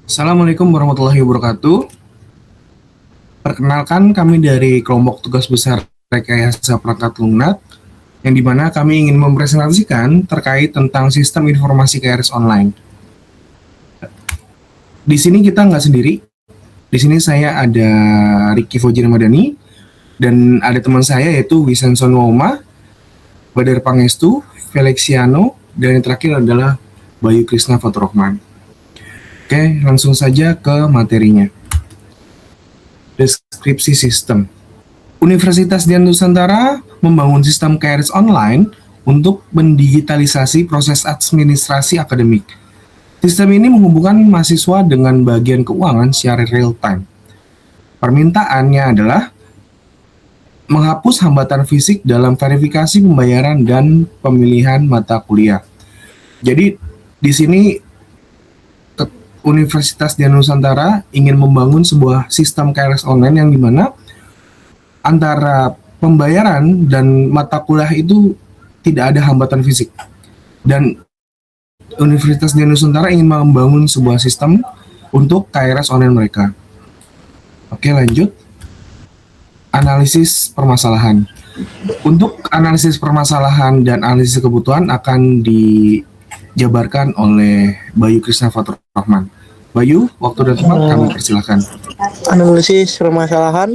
Assalamualaikum warahmatullahi wabarakatuh. Perkenalkan kami dari kelompok tugas besar rekayasa perangkat lunak, yang dimana kami ingin mempresentasikan terkait tentang sistem informasi KRS online. Di sini kita nggak sendiri. Di sini saya ada Ricky Fojir Ramadhani dan ada teman saya yaitu Wisanson Woma, Badar Pangestu, Felixiano, dan yang terakhir adalah Bayu Krisna Faturrahman. Oke, langsung saja ke materinya. Deskripsi sistem. Universitas Dian Nusantara membangun sistem KRS online untuk mendigitalisasi proses administrasi akademik. Sistem ini menghubungkan mahasiswa dengan bagian keuangan secara real time. Permintaannya adalah menghapus hambatan fisik dalam verifikasi pembayaran dan pemilihan mata kuliah. Jadi di sini Universitas Dian Nusantara ingin membangun sebuah sistem KRS online yang dimana antara pembayaran dan mata kuliah itu tidak ada hambatan fisik. Dan Universitas Dian Nusantara ingin membangun sebuah sistem untuk KRS online mereka. Oke, lanjut. Analisis permasalahan. Untuk analisis permasalahan dan analisis kebutuhan akan dijabarkan oleh Bayu Krisna Faturrahman. Bayu, waktu dan tempat kami persilahkan. Analisis permasalahan,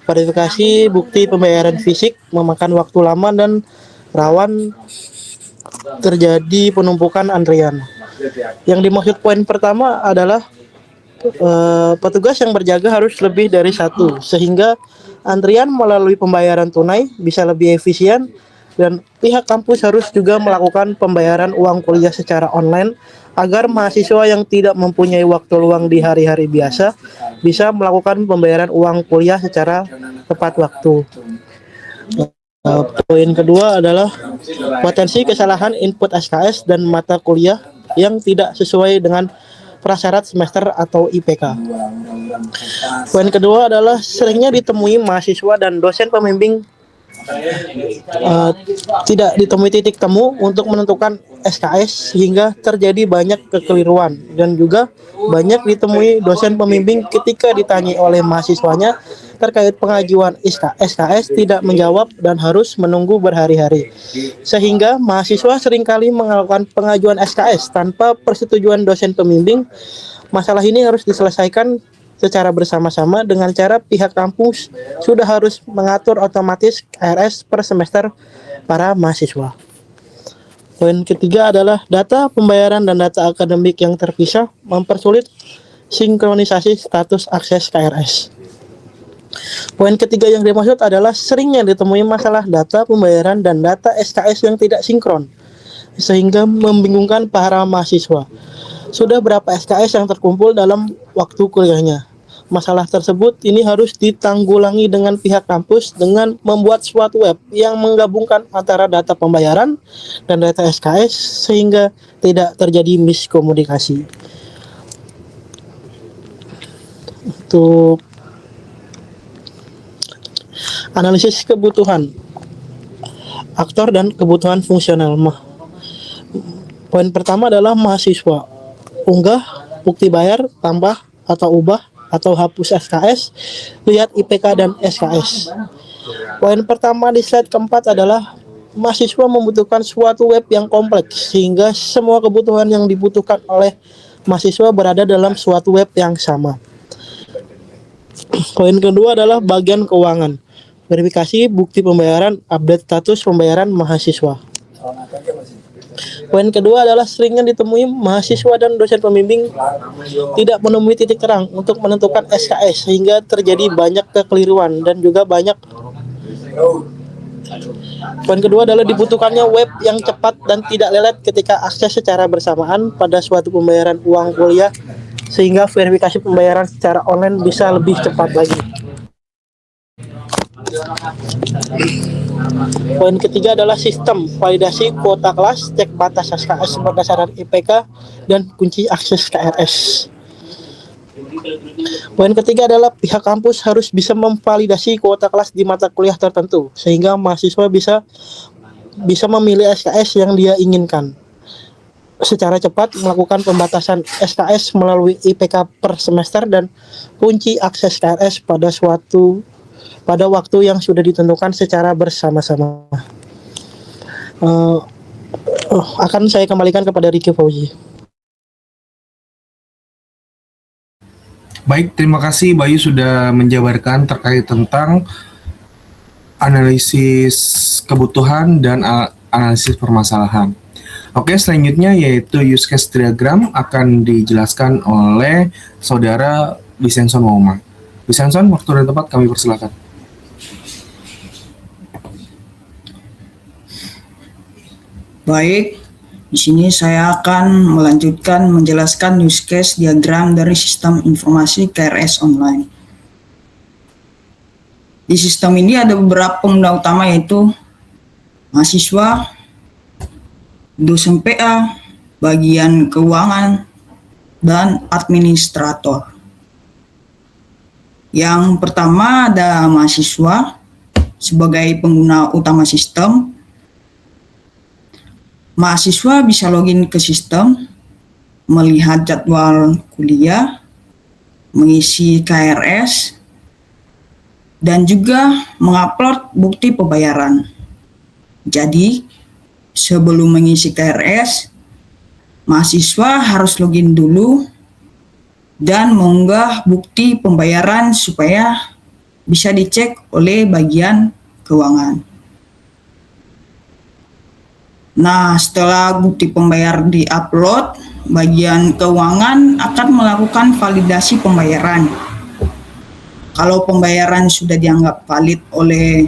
verifikasi bukti pembayaran fisik memakan waktu lama dan rawan terjadi penumpukan antrian. Yang dimaksud poin pertama adalah petugas yang berjaga harus lebih dari satu, sehingga antrian melalui pembayaran tunai bisa lebih efisien, dan pihak kampus harus juga melakukan pembayaran uang kuliah secara online agar mahasiswa yang tidak mempunyai waktu luang di hari-hari biasa bisa melakukan pembayaran uang kuliah secara tepat waktu. Poin kedua adalah potensi kesalahan input SKS dan mata kuliah yang tidak sesuai dengan prasyarat semester atau IPK. Poin kedua adalah seringnya ditemui mahasiswa dan dosen pembimbing tidak ditemui titik temu untuk menentukan SKS sehingga terjadi banyak kekeliruan, dan juga banyak ditemui dosen pembimbing ketika ditanya oleh mahasiswanya terkait pengajuan SKS tidak menjawab dan harus menunggu berhari-hari, sehingga mahasiswa seringkali melakukan pengajuan SKS tanpa persetujuan dosen pembimbing. Masalah ini harus diselesaikan secara bersama-sama dengan cara pihak kampus sudah harus mengatur otomatis KRS per semester para mahasiswa. Poin ketiga adalah data pembayaran dan data akademik yang terpisah mempersulit sinkronisasi status akses KRS. Poin ketiga yang dimaksud adalah seringnya ditemui masalah data pembayaran dan data SKS yang tidak sinkron, sehingga membingungkan para mahasiswa. Sudah berapa SKS yang terkumpul dalam waktu kuliahnya? Masalah tersebut ini harus ditanggulangi dengan pihak kampus dengan membuat suatu web yang menggabungkan antara data pembayaran dan data SKS sehingga tidak terjadi miskomunikasi. Untuk analisis kebutuhan, aktor dan kebutuhan fungsional. Poin pertama adalah mahasiswa. Unggah, bukti bayar, tambah atau ubah atau hapus SKS, lihat IPK dan SKS. Poin pertama di slide keempat adalah mahasiswa membutuhkan suatu web yang kompleks sehingga semua kebutuhan yang dibutuhkan oleh mahasiswa berada dalam suatu web yang sama. Poin kedua adalah bagian keuangan, verifikasi bukti pembayaran, update status pembayaran mahasiswa. Poin kedua adalah seringnya ditemui mahasiswa dan dosen pembimbing tidak menemui titik terang untuk menentukan SKS sehingga terjadi banyak kekeliruan dan juga banyak. Poin kedua adalah dibutuhkannya web yang cepat dan tidak lelet ketika akses secara bersamaan pada suatu pembayaran uang kuliah sehingga verifikasi pembayaran secara online bisa lebih cepat lagi. Poin ketiga adalah sistem validasi kuota kelas, cek batas SKS berdasarkan IPK, dan kunci akses KRS. Poin ketiga adalah pihak kampus harus bisa memvalidasi kuota kelas di mata kuliah tertentu sehingga mahasiswa bisa memilih SKS yang dia inginkan. secara cepat melakukan pembatasan SKS melalui IPK per semester dan kunci akses KRS pada waktu yang sudah ditentukan secara bersama-sama. Akan saya kembalikan kepada Ricky Fauzi. Baik, terima kasih Bayu sudah menjabarkan terkait tentang analisis kebutuhan dan analisis permasalahan. Oke, selanjutnya yaitu use case diagram akan dijelaskan oleh saudara Vincenzon Mauma. Vincenzon, waktu dan tempat kami persilakan. Baik, di sini saya akan melanjutkan menjelaskan use case diagram dari sistem informasi KRS online. Di sistem ini ada beberapa pengguna utama yaitu mahasiswa, dosen PA, bagian keuangan, dan administrator. Yang pertama ada mahasiswa sebagai pengguna utama sistem. Mahasiswa bisa login ke sistem, melihat jadwal kuliah, mengisi KRS, dan juga mengupload bukti pembayaran. Jadi, sebelum mengisi KRS, mahasiswa harus login dulu dan mengunggah bukti pembayaran supaya bisa dicek oleh bagian keuangan. Nah, setelah bukti pembayar di-upload, bagian keuangan akan melakukan validasi pembayaran. Kalau pembayaran sudah dianggap valid oleh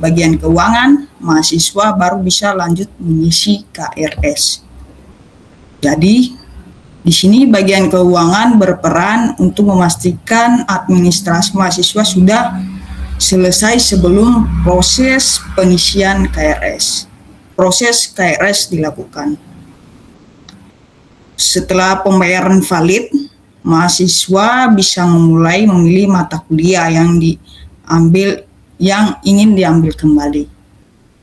bagian keuangan, mahasiswa baru bisa lanjut mengisi KRS. Jadi, di sini bagian keuangan berperan untuk memastikan administrasi mahasiswa sudah selesai sebelum proses pengisian KRS. Proses KRS dilakukan. Setelah pembayaran valid, mahasiswa bisa memulai memilih mata kuliah yang ingin diambil kembali.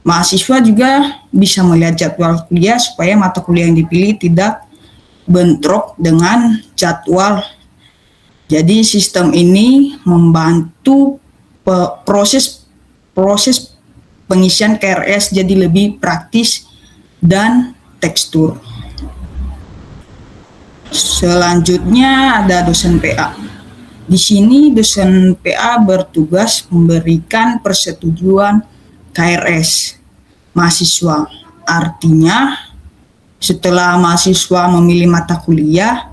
Mahasiswa juga bisa melihat jadwal kuliah supaya mata kuliah yang dipilih tidak bentrok dengan jadwal. Jadi sistem ini membantu proses pengisian KRS jadi lebih praktis dan tekstur. Selanjutnya ada dosen PA. Di sini dosen PA bertugas memberikan persetujuan KRS mahasiswa. Artinya, setelah mahasiswa memilih mata kuliah,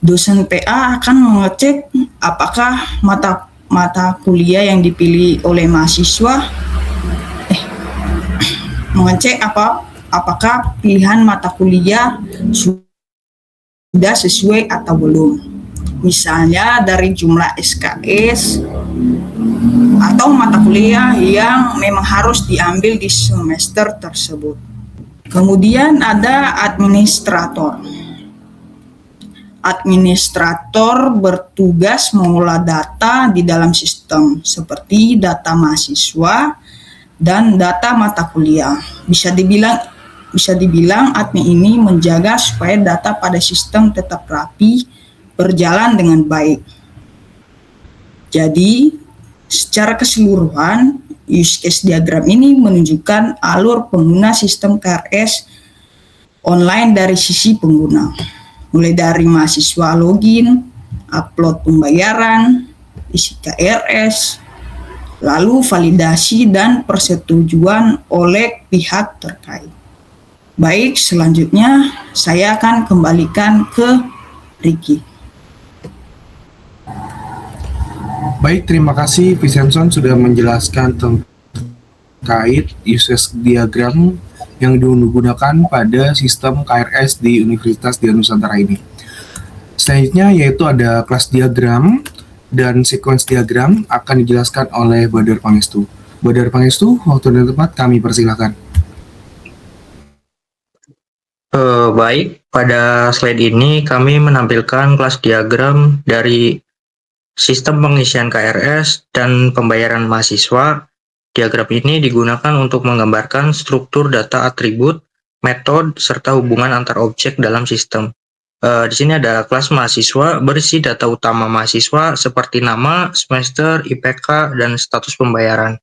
dosen PA akan mengecek apakah mata kuliah yang dipilih oleh mahasiswa apakah pilihan mata kuliah sudah sesuai atau belum. Misalnya dari jumlah SKS atau mata kuliah yang memang harus diambil di semester tersebut. Kemudian ada administrator. Administrator bertugas mengolah data di dalam sistem seperti data mahasiswa dan data mata kuliah. Bisa dibilang admin ini menjaga supaya data pada sistem tetap rapi, berjalan dengan baik. Jadi, secara keseluruhan, use case diagram ini menunjukkan alur pengguna sistem KRS online dari sisi pengguna. Mulai dari mahasiswa login, upload pembayaran, isi KRS, lalu validasi dan persetujuan oleh pihak terkait. Baik, selanjutnya saya akan kembalikan ke Ricky. Baik, terima kasih Vincenzon sudah menjelaskan terkait use diagram yang digunakan pada sistem KRS di Universitas Dian Nusantara ini. Selanjutnya yaitu ada kelas diagram dan sequence diagram akan dijelaskan oleh Badar Pangestu. Badar Pangestu, waktu dan tempat kami persilakan. Baik, pada slide ini kami menampilkan kelas diagram dari sistem pengisian KRS dan pembayaran mahasiswa. Diagram ini digunakan untuk menggambarkan struktur data atribut metode, serta hubungan antar objek dalam sistem. Di sini ada kelas mahasiswa berisi data utama mahasiswa seperti nama, semester, IPK, dan status pembayaran.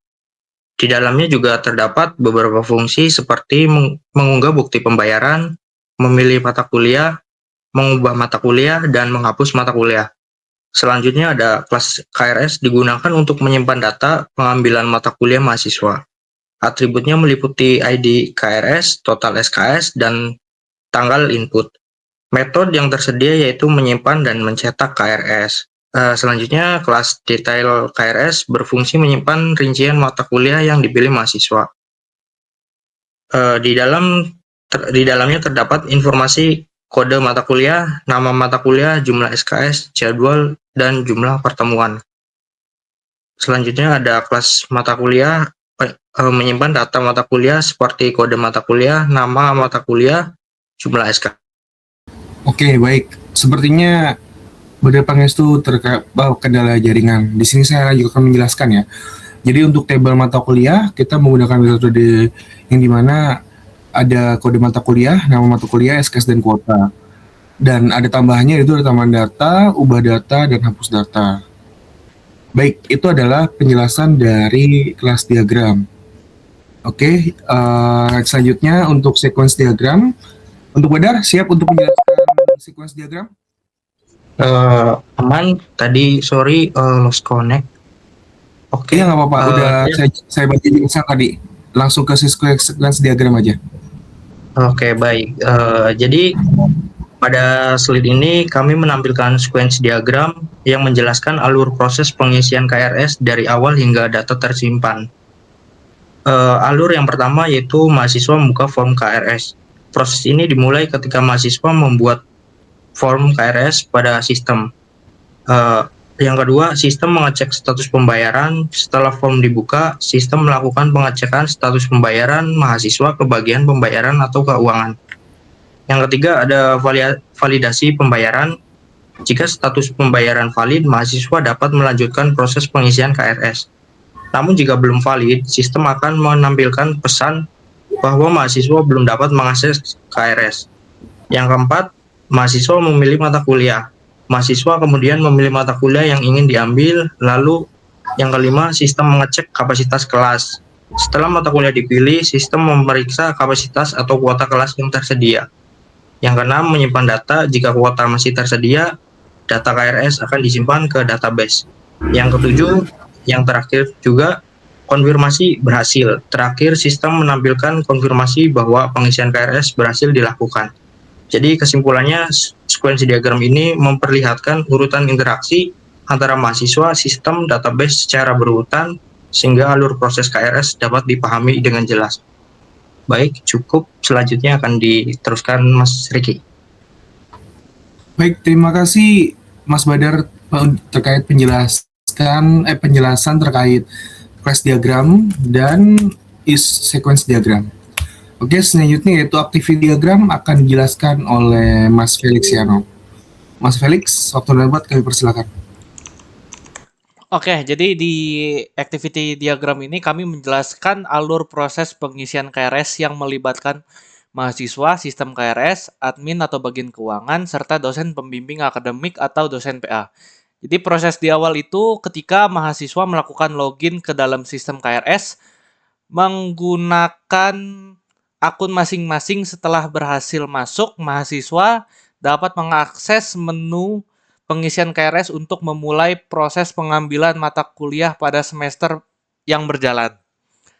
Di dalamnya juga terdapat beberapa fungsi seperti mengunggah bukti pembayaran, memilih mata kuliah, mengubah mata kuliah, dan menghapus mata kuliah. Selanjutnya ada kelas KRS digunakan untuk menyimpan data pengambilan mata kuliah mahasiswa. Atributnya meliputi ID KRS, total SKS, dan tanggal input. Metode yang tersedia yaitu menyimpan dan mencetak KRS. Selanjutnya, kelas detail KRS berfungsi menyimpan rincian mata kuliah yang dipilih mahasiswa. Di dalamnya terdapat informasi kode mata kuliah, nama mata kuliah, jumlah SKS, jadwal, dan jumlah pertemuan. Selanjutnya ada kelas mata kuliah, menyimpan data mata kuliah seperti kode mata kuliah, nama mata kuliah, jumlah SKS. Oke, baik. Sepertinya Badar Pangestu terkait kendala jaringan. Di sini saya juga akan menjelaskan ya. Jadi untuk tabel mata kuliah, kita menggunakan metode yang dimana ada kode mata kuliah, nama mata kuliah, SKS, dan kuota. Dan ada tambahannya yaitu ada tambahan data, ubah data, dan hapus data. Baik, itu adalah penjelasan dari kelas diagram. Oke, selanjutnya untuk sequence diagram. Untuk Badar, siap untuk menjelaskan sequence diagram? Aman, tadi sorry lost connect. Oke. Iya, nggak apa-apa. Udah Ya. saya baca jelasan tadi. Langsung ke sequence diagram aja. Oke, baik. Jadi pada slide ini kami menampilkan sequence diagram yang menjelaskan alur proses pengisian KRS dari awal hingga data tersimpan. Alur yang pertama yaitu mahasiswa membuka form KRS. Proses ini dimulai ketika mahasiswa membuat form KRS pada sistem. Yang kedua, sistem mengecek status pembayaran. Setelah form dibuka, sistem melakukan pengecekan status pembayaran mahasiswa ke bagian pembayaran atau keuangan. Yang ketiga, ada validasi pembayaran. Jika status pembayaran valid, mahasiswa dapat melanjutkan proses pengisian KRS. Namun jika belum valid, sistem akan menampilkan pesan bahwa mahasiswa belum dapat mengakses KRS. Yang keempat, mahasiswa memilih mata kuliah. Mahasiswa kemudian memilih mata kuliah yang ingin diambil, lalu yang kelima, sistem mengecek kapasitas kelas. Setelah mata kuliah dipilih, sistem memeriksa kapasitas atau kuota kelas yang tersedia. Yang keenam, menyimpan data. Jika kuota masih tersedia, data KRS akan disimpan ke database. Yang ketujuh, yang terakhir juga, konfirmasi berhasil. Terakhir, sistem menampilkan konfirmasi bahwa pengisian KRS berhasil dilakukan. Jadi kesimpulannya, sequence diagram ini memperlihatkan urutan interaksi antara mahasiswa, sistem, database secara berurutan, sehingga alur proses KRS dapat dipahami dengan jelas. Baik, cukup. Selanjutnya akan diteruskan Mas Riki. Baik, terima kasih Mas Badar terkait penjelasan terkait class diagram dan sequence diagram. Oke, selanjutnya yaitu activity diagram akan dijelaskan oleh Mas Felixiano. Mas Felix, waktu dan tempat kami persilakan. Oke, jadi di activity diagram ini kami menjelaskan alur proses pengisian KRS yang melibatkan mahasiswa, sistem KRS, admin atau bagian keuangan, serta dosen pembimbing akademik atau dosen PA. Jadi proses di awal itu ketika mahasiswa melakukan login ke dalam sistem KRS menggunakan akun masing-masing. Setelah berhasil masuk, mahasiswa dapat mengakses menu pengisian KRS untuk memulai proses pengambilan mata kuliah pada semester yang berjalan.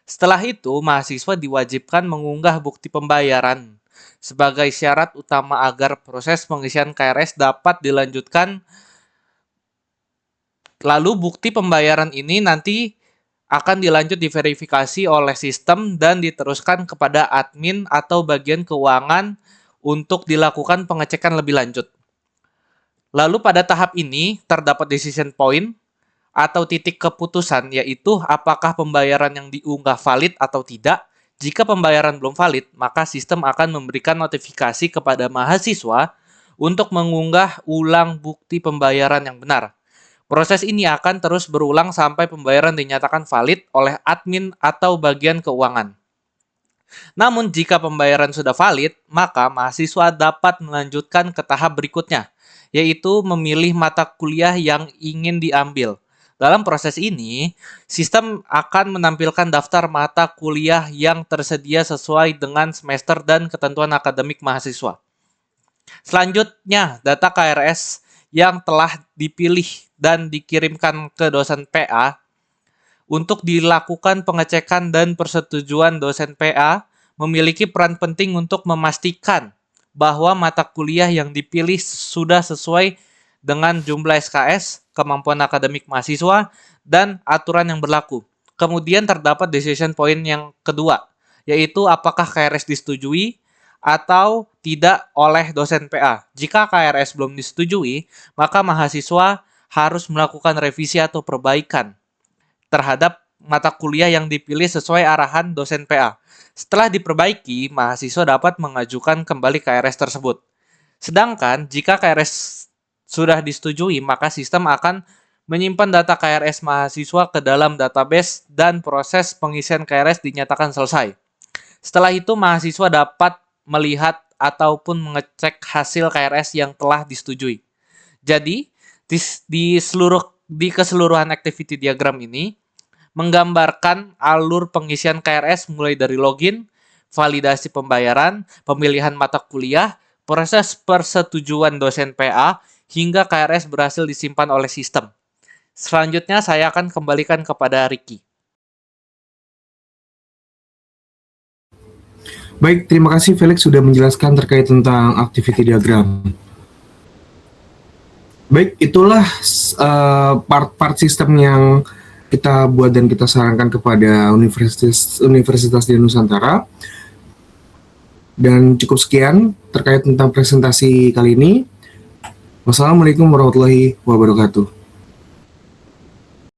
Setelah itu, mahasiswa diwajibkan mengunggah bukti pembayaran sebagai syarat utama agar proses pengisian KRS dapat dilanjutkan. Lalu bukti pembayaran ini nanti akan dilanjut diverifikasi oleh sistem dan diteruskan kepada admin atau bagian keuangan untuk dilakukan pengecekan lebih lanjut. Lalu pada tahap ini terdapat decision point atau titik keputusan, yaitu apakah pembayaran yang diunggah valid atau tidak. Jika pembayaran belum valid, maka sistem akan memberikan notifikasi kepada mahasiswa untuk mengunggah ulang bukti pembayaran yang benar. Proses ini akan terus berulang sampai pembayaran dinyatakan valid oleh admin atau bagian keuangan. Namun jika pembayaran sudah valid, maka mahasiswa dapat melanjutkan ke tahap berikutnya, yaitu memilih mata kuliah yang ingin diambil. Dalam proses ini, sistem akan menampilkan daftar mata kuliah yang tersedia sesuai dengan semester dan ketentuan akademik mahasiswa. Selanjutnya, data KRS yang telah dipilih dan dikirimkan ke dosen PA untuk dilakukan pengecekan dan persetujuan. Dosen PA memiliki peran penting untuk memastikan bahwa mata kuliah yang dipilih sudah sesuai dengan jumlah SKS, kemampuan akademik mahasiswa, dan aturan yang berlaku. Kemudian terdapat decision point yang kedua, yaitu apakah KRS disetujui atau tidak oleh dosen PA. Jika KRS belum disetujui, maka mahasiswa harus melakukan revisi atau perbaikan terhadap mata kuliah yang dipilih sesuai arahan dosen PA. Setelah diperbaiki, mahasiswa dapat mengajukan kembali KRS tersebut. Sedangkan jika KRS sudah disetujui, maka sistem akan menyimpan data KRS mahasiswa ke dalam database dan proses pengisian KRS dinyatakan selesai. Setelah itu, mahasiswa dapat melihat ataupun mengecek hasil KRS yang telah disetujui. Jadi, di keseluruhan activity diagram ini menggambarkan alur pengisian KRS mulai dari login, validasi pembayaran, pemilihan mata kuliah, proses persetujuan dosen PA, hingga KRS berhasil disimpan oleh sistem. Selanjutnya saya akan kembalikan kepada Ricky. Baik, terima kasih Felix sudah menjelaskan terkait tentang activity diagram. Baik, itulah part-part sistem yang kita buat dan kita sarankan kepada Universitas di Nusantara. Dan cukup sekian terkait tentang presentasi kali ini. Wassalamualaikum warahmatullahi wabarakatuh.